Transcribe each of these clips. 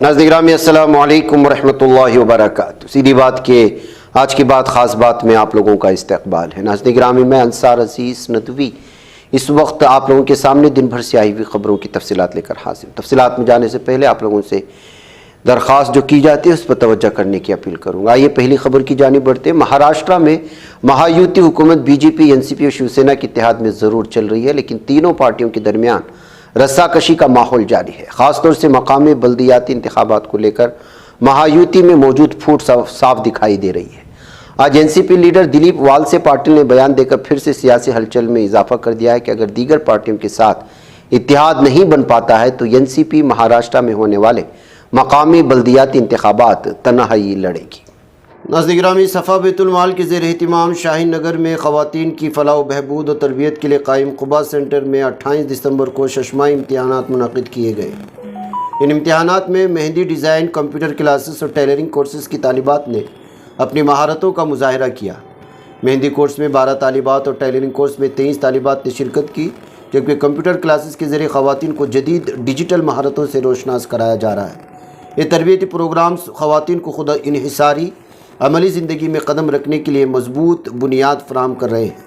नाज़रीन अस्सलामु अलैकुम वरहमतुल्लाहि वबरकातुहू। सीधी बात के आज की बात ख़ास बात में आप लोगों का इस्तकबाल है। नाज़रीन मैं अंसार अज़ीज़ नदवी इस वक्त आप लोगों के सामने दिन भर से आई हुई ख़बरों की तफसीलात लेकर हाजिर। तफसीलात में जाने से पहले आप लोगों से दरख्वास्त जो की जाती है उस पर तवज्जो करने की अपील करूँगा। आइए पहली खबर की जानिब बढ़ते। महाराष्ट्र में महायुति हुकूमत बीजेपी, एनसीपी और शिवसेना के इत्तेहाद में ज़रूर चल रही है, लेकिन तीनों पार्टियों के दरमियान रस्साकशी का माहौल जारी है। ख़ासतौर से मकामी बल्दियाती इंतखाबात को लेकर महायुति में मौजूद फूट साफ दिखाई दे रही है। आज एनसीपी लीडर दिलीप वालसे पाटिल ने बयान देकर फिर से सियासी हलचल में इजाफा कर दिया है कि अगर दीगर पार्टियों के साथ इत्तेहाद नहीं बन पाता है तो एनसीपी महाराष्ट्र में होने वाले मकामी बल्दियाती इंतखाबात तन्हाई लड़ेगी। नाज़रीन सफ़ा बैतुल माल के ज़ेर एहतिमाम शाहीन नगर में ख़वातीन की फ़लाह बहबूद और तरबियत के लिए कायम क़ुबा सेंटर में 28 दिसंबर को शशमाही इम्तिहानात मुनक़िद किए गए। इन इम्तिहानात में मेहंदी डिज़ाइन, कंप्यूटर क्लासेस और टेलरिंग कोर्सेज़ की तालिबात ने अपनी महारतों का मुजाहरा किया। मेहंदी कोर्स में 12 तालिबात और टेलरिंग कोर्स में 23 तालिबात ने शिरकत की, जबकि कंप्यूटर क्लासेस के ज़रिए ख़वातीन को जदीद डिजिटल महारतों से रोशनास कराया जा रहा है। ये तरबियती प्रोग्राम्स ख़वातीन को खुद इन्हिसारी अमली ज़िंदगी में कदम रखने के लिए मजबूत बुनियाद फराहम कर रहे हैं।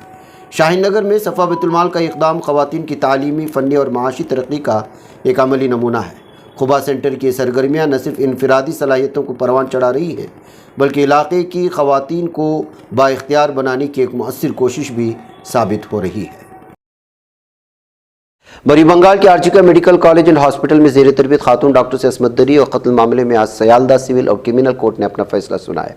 शाहीन नगर में सफ़ा बैतुल माल का इक़दाम ख़वातीन की तालीमी, फ़नी और माशी तरक्की का एक अमली नमूना है। क़ुबा सेंटर की सरगर्मियाँ न सिर्फ इनफरादी सलाहियतों को परवान चढ़ा रही हैं, बल्कि इलाक़े की ख़वातीन को बाइख्तियार बनाने की एक मुअस्सिर कोशिश भी साबित हो रही है। बरी बंगाल के आर्जिका मेडिकल कॉलेज एंड हॉस्पिटल में ज़ेर तरबियत खातून डॉक्टर से असमत दरी और कत्ल मामले में आज सयालदा सिविल और क्रिमिनल कोर्ट ने अपना फैसला सुनाया।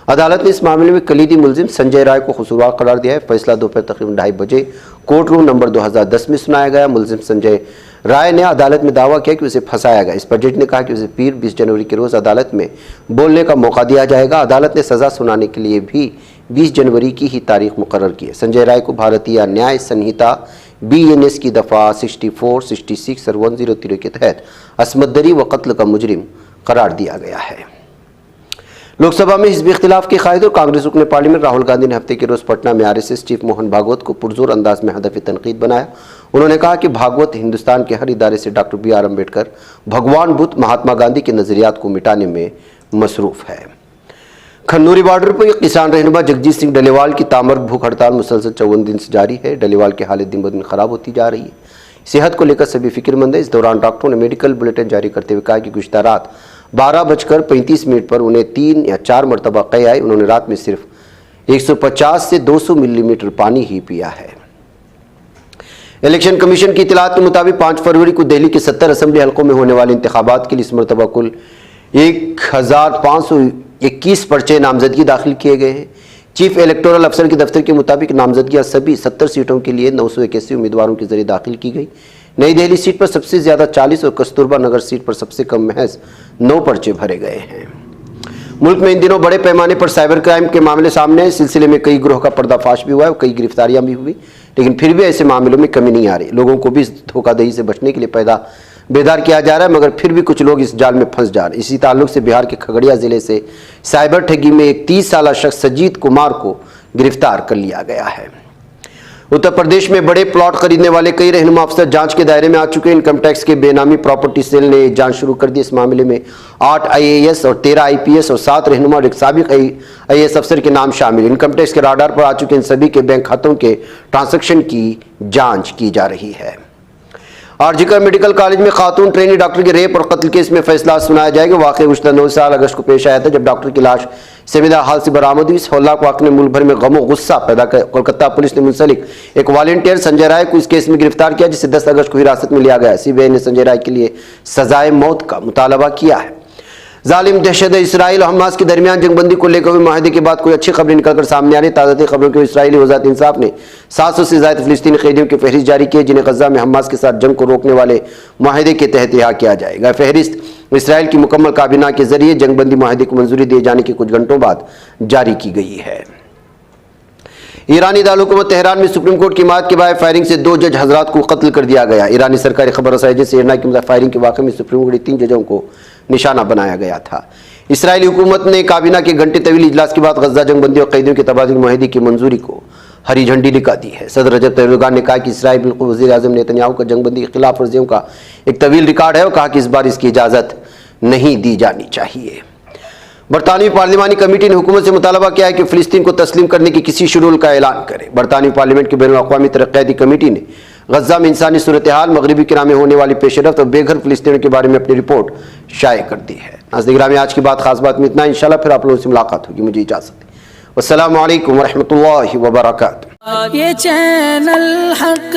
अदालत ने इस मामले में कलीदी मुलजिम संजय राय को कसूरवार करार दिया है। फैसला दोपहर तकरीबन 2:30 बजे कोर्ट रूम नंबर 2010 में सुनाया गया। मुलजिम संजय राय ने अदालत में दावा किया कि उसे फंसाया गया। इस पर जज ने कहा कि उसे पीर 20 जनवरी के रोज़ अदालत में बोलने का मौका दिया जाएगा। अदालत ने सज़ा सुनाने के लिए भी 20 जनवरी की ही तारीख मुकर्रर की है। संजय राय को भारतीय न्याय संहिता BNS की दफ़ा 64, 66 और 103 के तहत असमत दरी व कत्ल का मुजरिम करार दिया गया है। लोकसभा में हिज़्ब इख्तिलाफ के कायद और कांग्रेस रुकने पार्लियामेंट राहुल गांधी ने हफ्ते के रोज़ पटना में RSS चीफ मोहन भागवत को पुरजोर अंदाज में हदफ तनकीद बनाया। उन्होंने कहा कि भागवत हिंदुस्तान के हर इदारे से डॉक्टर BR अम्बेडकर, भगवान बुद्ध, महात्मा गांधी के नज़रियात को मिटाने में मसरूफ़ है। खन्नूरी बॉर्डर पर किसान रहनुमा जगजीत सिंह डलेवाल की तामर्ग भूख हड़ताल मुसलसल 54 दिन से जारी है। डलेवाल की हालत दिन ब दिन खराब होती जा रही है। सेहत को लेकर सभी फिक्रमंद है। इस दौरान डॉक्टरों ने मेडिकल बुलेटिन जारी करते हुए कहा कि गुज़िश्ता रात 12:35 पर उन्हें 3 या 4 मरतबा क़े आई। उन्होंने रात में सिर्फ 150 से 200 मिलीमीटर पानी ही पिया है। इलेक्शन कमीशन की इतलात के मुताबिक 5 फरवरी को दिल्ली के 70 असम्बली हल्कों में होने वाले इंतखाबात के लिए इस मरतबा कुल 1521 पर्चे नामजदगी दाखिल किए गए हैं। चीफ इलेक्टोरल अफसर के दफ्तर के मुताबिक नामजदगियां सभी 70 सीटों के लिए 981 उम्मीदवारों के जरिए दाखिल की गई। नई दिल्ली सीट पर सबसे ज़्यादा 40 और कस्तूरबा नगर सीट पर सबसे कम महज 9 पर्चे भरे गए हैं। मुल्क में इन दिनों बड़े पैमाने पर साइबर क्राइम के मामले सामने आए। इस सिलसिले में कई गिरोह का पर्दाफाश भी हुआ है और कई गिरफ्तारियां भी हुई, लेकिन फिर भी ऐसे मामलों में कमी नहीं आ रही। लोगों को भी इस धोखाधड़ी से बचने के लिए बेदार किया जा रहा है, मगर फिर भी कुछ लोग इस जाल में फंस जा रहे हैं। इसी ताल्लुक से बिहार के खगड़िया जिले से साइबर ठगी में एक 30 साला शख्स सजीद कुमार को गिरफ्तार कर लिया गया है। उत्तर प्रदेश में बड़े प्लॉट खरीदने वाले कई रहनुमा अफसर जांच के दायरे में आ चुके हैं। इनकम टैक्स के बेनामी प्रॉपर्टी सेल ने जांच शुरू कर दी। इस मामले में 8 IAS और 13 IPS और 7 रहनुमा और एक साबिक IAS अफसर के नाम शामिल। इनकम टैक्स के राडार पर आ चुके इन सभी के बैंक खातों के ट्रांजैक्शन की जाँच की जा रही है। आर्जिका मेडिकल कॉलेज में खातून ट्रेनी डॉक्टर के रेप और कत्ल केस में फैसला सुनाया जाएगा। वाक़या गुज़श्ता 9 साल अगस्त को पेश आया था, जब डॉक्टर की लाश संजीदा हाल से बरामद हुई। इस हौलनाक वाक़े ने मुल्क भर में गम और गुस्सा पैदा कर कोलकाता पुलिस ने मुंसलिक एक वॉलंटियर संजय राय को इस केस में गिरफ्तार किया, जिसे 10 अगस्त को हिरासत में लिया गया। CBI ने संजय राय के लिए सजाए मौत का मुतालबा किया है। जालिम दहशत इसराइल और हमास के दरमियान जंगबंदी को लेकर हुए माहदे के बाद कोई अच्छी खबरें निकलकर सामने आ रही। ताज़ा खबरों के इसराइली वज़ारत इंसाफ ने 700 से ज़्यादा फ़िलिस्तीनी कैदियों की फहरिस्त जारी की है, जिन्हें गज़ा में हमास के साथ जंग को रोकने वाले माहदे के तहत रिहा किया जाएगा। फहरिस्त इसराइल की मुकम्मल काबीना के जरिए जंगबंदी माहदे को मंजूरी दिए जाने के कुछ घंटों बाद जारी की गई है। ईरानी दारुल-हुकूमत तेहरान में सुप्रीम कोर्ट की हिमायत के बाद फायरिंग से 2 जज हजरात को कत्ल कर दिया गया। ईरानी सरकारी खबर रसाई एजेंसी इरना की फायरिंग के वाक़े में सुप्रीम कोर्ट के 3 जजों को निशाना बनाया गया था। इसराइली हुकूमत ने काबीना के घंटे तवील इजलास के बाद गज़ा जंगबंदी और कैदियों के तबादले माहदे की मंजूरी को हरी झंडी दिखा दी है। सदर रजब तय्यब एर्दोगान ने कहा कि इसराइल बिल्कुल वज़ीर आज़म नेतन्याहू का जंगबंदी के खिलाफ वर्जियों का एक तवील रिकॉर्ड है और कहा कि इस बार इसकी इजाज़त नहीं दी जानी चाहिए। बरतानवी पार्लिमानी कमेटी ने हुकूमत से मुतालबा किया है कि फ़िलिस्तीन को तस्लीम करने की किसी शेड्यूल का ऐलान करे। बरतानवी पार्लियामेंट की बैनुल-अक़वामी तरक्याती कमेटी ने गज़ा में इंसानी सूरत हाल, मगरबी किनारे में होने वाली पेशरफ्त और बेघर फ़िलिस्तीनियों के बारे में अपनी रिपोर्ट शाये कर दी है। नाज़रीन गिरामी, आज की बात खास बात में इतना। इंशाअल्लाह फिर आप लोगों से मुलाकात होगी। मुझे इजाज़त दें। अस्सलामु अलैकुम वरहमतुल्लाहि वबरकातुहू। ये चैनल हक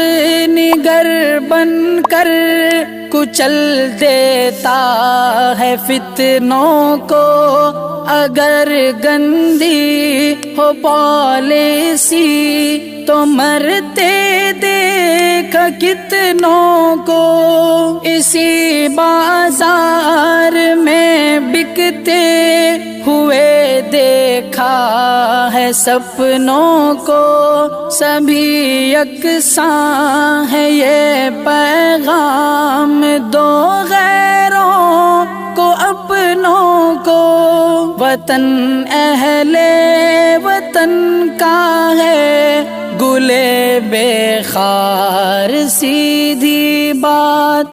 निगर बन कर कुचल देता है फितनों को। अगर गंदी हो पॉलिसी तो मरते देख कितनों को। इसी बाजार में बिकते हुए देखा है सपनों को। सभी यकसां है ये पैगाम दो गैरों को अपनों को। वतन अहले वतन का है गुले बेखार सीधी बात।